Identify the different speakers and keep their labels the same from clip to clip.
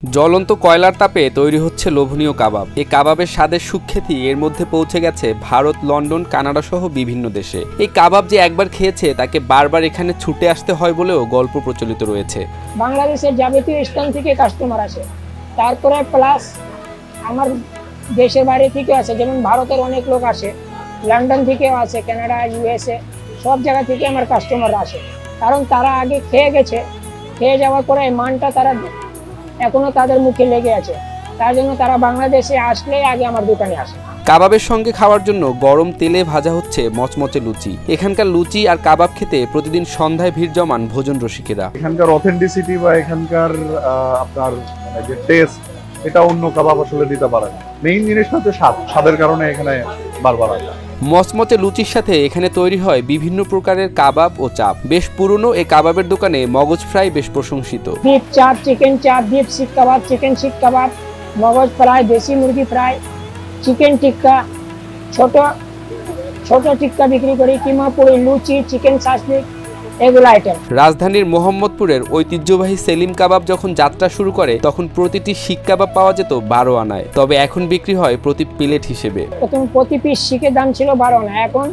Speaker 1: জ্বলন্ত কয়লার তাপে তৈরি হচ্ছে লোভনীয় কাবাব। এই কাবাবের স্বাদের সুখ্যাতি এর মধ্যে পৌঁছে গেছে ভারত, লন্ডন, কানাডা সহ বিভিন্ন দেশে। এই কাবাব যে একবার খেয়েছে তাকে বারবার এখানে ছুটে আসতে হয় বলেও গল্প প্রচলিত রয়েছে।
Speaker 2: বাংলাদেশের যাবতীয় স্থান থেকে কাস্টমার আসে, তারপরে প্লাস আমার দেশের বাইরে থেকে আসে, যেমন ভারতের অনেক লোক আসে, লন্ডন থেকেও আসে, কানাডা, ইউএসএ সব জায়গা থেকে আমার কাস্টমার আসে। কারণ তারা আগে খেয়ে গেছে, খেয়ে যাওয়ার পরে এই মানটা তারা এখনো তাদের মুখে লেগে আছে, তার জন্য তারা বাংলাদেশে আসলে আগে আমার দোকানে আসে।
Speaker 1: কাবাবের সঙ্গে খাওয়ার জন্য গরম তেলে ভাজা হচ্ছে মচমচে লুচি। এখানকার লুচি আর কাবাব খেতে প্রতিদিন সন্ধ্যায় ভিড় জমান ভোজন রসিকেরা।
Speaker 3: এখানকার অথেন্টিসিটি বা এখানকার আপনার যে টেস্ট, এটা অন্য কাবাব আসলে দিতে পারে না। মেইন জিনিসটা হচ্ছে স্বাদের কারণে এখানে বারবার আসে।
Speaker 1: মচমচে লুচির সাথে এখানে তৈরি হয় বিভিন্ন প্রকারের কাবাব ও চাপ। বেশ পুরনো এই কাবাবের দোকানে মগজ ফ্রাই বেশ প্রশংসিত।
Speaker 2: বিফ চাপ, চিকেন চাপ, বিফ শিক কাবাব, চিকেন শিক কাবাব, মগজ ফ্রাই, দেশি মুরগি ফ্রাই, চিকেন টিক্কা, ছোট ছোট টিক্কা বিক্রি করি, কিমা পুরি, লুচি, চিকেন শাসলিক, এগুলো আইটেম।
Speaker 1: রাজধানীর মোহাম্মদপুরের ঐতিহ্যবাহী সেলিম কাবাব যখন যাত্রা শুরু করে তখন প্রতিটি শিক কাবাব পাওয়া যেত 12 আনায়, তবে এখন বিক্রি হয় প্রতি প্লেট হিসেবে।
Speaker 2: প্রথম প্রতি পিস শিকের দাম ছিল 12 আনা, এখন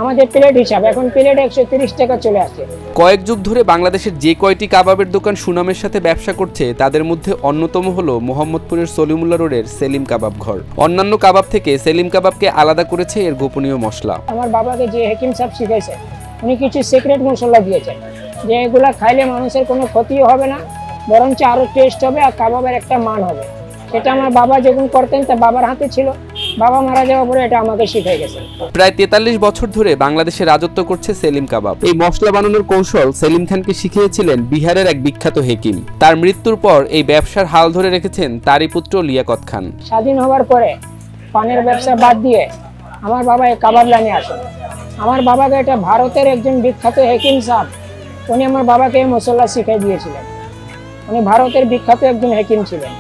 Speaker 2: আমাদের প্লেট হিসাবে এখন প্লেট 130 টাকা চলে আসছে।
Speaker 1: কয়েক যুগ ধরে বাংলাদেশের যে কয়টি কাবাবের দোকান সুনামের সাথে ব্যবসা করছে তাদের মধ্যে অন্যতম হলো মোহাম্মদপুরের সলিমুল্লাহ রোডের সেলিম কাবাব ঘর। অন্যান্য কাবাব থেকে সেলিম কাবাবকে আলাদা করেছে এর গোপনীয় মশলা।
Speaker 2: আমার বাবাকে যে হাকিম সাহেব শিখাইছে, উনি কিছু সিক্রেট মশলা দিয়েছেন, যে এগুলা খাইলে মানুষের কোনো ক্ষতিও হবে না, বরঞ্চ আরো টেস্ট হবে আর কাবাবের একটা মান হবে। সেটা আমার বাবা যখন করতেন তা বাবার হাতে ছিল, বাবা মারা যাওয়ার পরে এটা আমাকে শিখিয়ে গেছে।
Speaker 1: প্রায় 43 বছর ধরে বাংলাদেশে রাজত্ব করছে সেলিম কাবাব। এই মশলা বানানোর কৌশল সেলিম খানকে শিখিয়েছিলেন বিহারের এক বিখ্যাত হেকিম। তার মৃত্যুর পর এই ব্যবসার হাল ধরে রেখেছেন তারই পুত্র লিয়াকত খান।
Speaker 2: স্বাধীন হওয়ার পরে পানের ব্যবসা বাদ দিয়ে আমার বাবা এই কাবাব লাইনে আসেন। আমার বাবাকে এটা ভারতের একজন বিখ্যাত হেকিম সাহেব, উনি আমার বাবাকে এই মশলা শিখিয়ে দিয়েছিলেন। উনি ভারতের বিখ্যাত একজন হেকিম ছিলেন।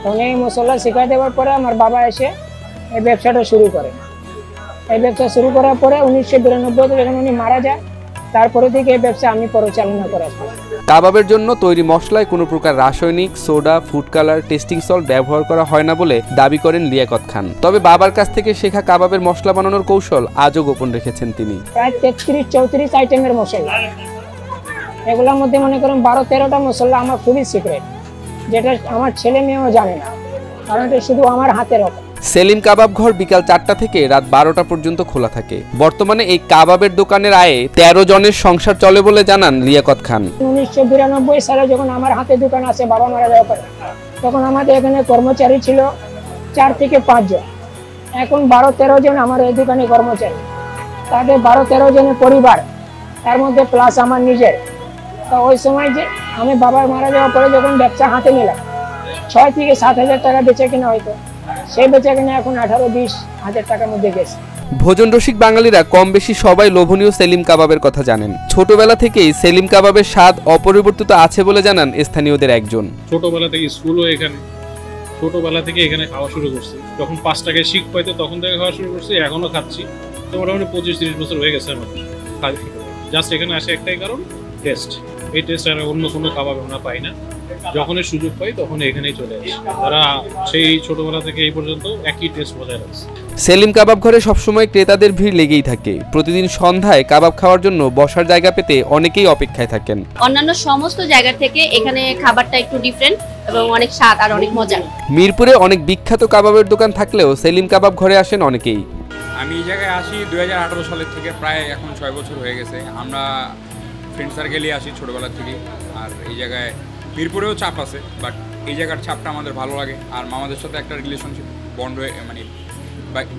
Speaker 2: উনি এই মশলা শিখিয়ে দেওয়ার পরে আমার বাবা এসে এই ব্যবসাটা শুরু করে। এই ব্যবসা শুরু করার পরে 1992 যখন উনি মারা যায়, তারপরে থেকে এই ব্যবসা আমি পরিচালনা করে আসি।
Speaker 1: কাবাবের জন্য তৈরি মশলায় কোনো প্রকার রাসায়নিক, soda, food colour, testing salt ব্যবহার করা হয় না বলে দাবি করেন লিয়াকত খান। তবে বাবার কাছ থেকে শেখা কাবাবের মশলা বানানোর কৌশল আজও গোপন রেখেছেন তিনি।
Speaker 2: প্রায় 33-34 আইটেমের মশলা, এগুলোর মধ্যে মনে করেন 12-13টা মশলা আমার খুবই সিক্রেট, যেটা আমার ছেলে মেয়েও জানে না, কারণ এটা শুধু আমার হাতের রকম।
Speaker 1: সেলিম কাবাব ঘর বিকাল 4টা থেকে রাত 12টা পর্যন্ত খোলা থাকে। বর্তমানে এই কাবাবের দোকানের আয়ে 13 জনের সংসার চলে বলে জানান লিয়াকত খান।
Speaker 2: 1992 সালে যখন আমার হাতে দোকান আসে, বাবা মারা যাওয়ার পরে, তখন আমাদের এখানে কর্মচারী ছিল 4 থেকে 5 জন। এখন 12-13 জন আমার এই দোকানে কর্মচারী, তাদের 12-13 জনের পরিবার, তার মধ্যে প্লাস আমার নিজের। তো ওই সময় যে আমি বাবার মারা যাওয়ার পরে যখন ব্যবসা হাতে নিলাম, 6 থেকে 7 হাজার টাকা বেচে কিনা হয়তো, সেই বেচা কিনা এখন 18-20 হাজার টাকার মধ্যে গেছে।
Speaker 1: ভোজন রসিক বাঙালিরা কম বেশি সবাই লোভনীয় সেলিম কাবাবের কথা জানেন। ছোটবেলা থেকেই সেলিম কাবাবের স্বাদ অপরিবর্তিত আছে বলে জানান স্থানীয়দের একজন।
Speaker 4: ছোটবেলা থেকে স্কুলও এখানে, ছোটবেলা থেকে এখানে খাওয়া শুরু করছি। যখন 5 টাকায় শিখ পাইতো তখন থেকে খাওয়া শুরু করছি, এখনো খাচ্ছি। তো মোটামুটি 25-30 বছর হয়ে গেছে আমার। জাস্ট এখানে আসে একটাই কারণ, টেস্ট। এই টেস্ট আর অন্য কোনো কাবাবে আমরা পাই না। যখনই সুযোগ পাই তখন এখানেই চলে আসি। তারা সেই ছোটবেলা থেকে এই পর্যন্ত একই টেস্ট বজায় রাখছে।
Speaker 1: সেলিম কাবাব ঘরে সবসময় ক্রেতাদের ভিড় লেগেই থাকে। প্রতিদিন সন্ধ্যায় কাবাব খাওয়ার জন্য বসার জায়গা পেতে অনেকেই অপেক্ষায় থাকেন।
Speaker 5: অন্যান্য সমস্ত জায়গা থেকে এখানে খাবারটা একটু ডিফারেন্ট এবং অনেক স্বাদ আর অনেক মজা।
Speaker 1: মিরপুরে অনেক বিখ্যাত কাবাবের দোকান থাকলেও সেলিম কাবাব ঘরে আসেন অনেকেই।
Speaker 6: আমি এই জায়গায় আসি 2018 সালের থেকে, প্রায় এখন 6 বছর হয়ে গেছে। আমরা ফ্রেন্ড সার্কেলই আসি ছোটোবেলার থেকে। আর এই জায়গায় মিরপুরেও চাপ আছে, বাট এই জায়গার চাপটা আমাদের ভালো লাগে। আর মামাদের সাথে একটা রিলেশনশিপ বন্ড হয়ে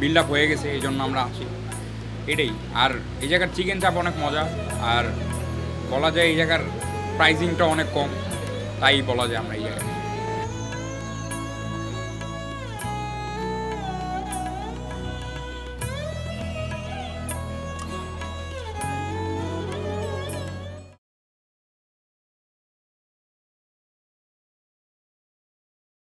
Speaker 6: বিল্ড আপ হয়ে গেছে, এই জন্য আমরা আসি, এটাই। আর এই জায়গার চিকেন চাপ অনেক মজা, আর বলা যায় এই জায়গার প্রাইসিংটা অনেক কম, তাই বলা যায় আমরা এই জায়গায়।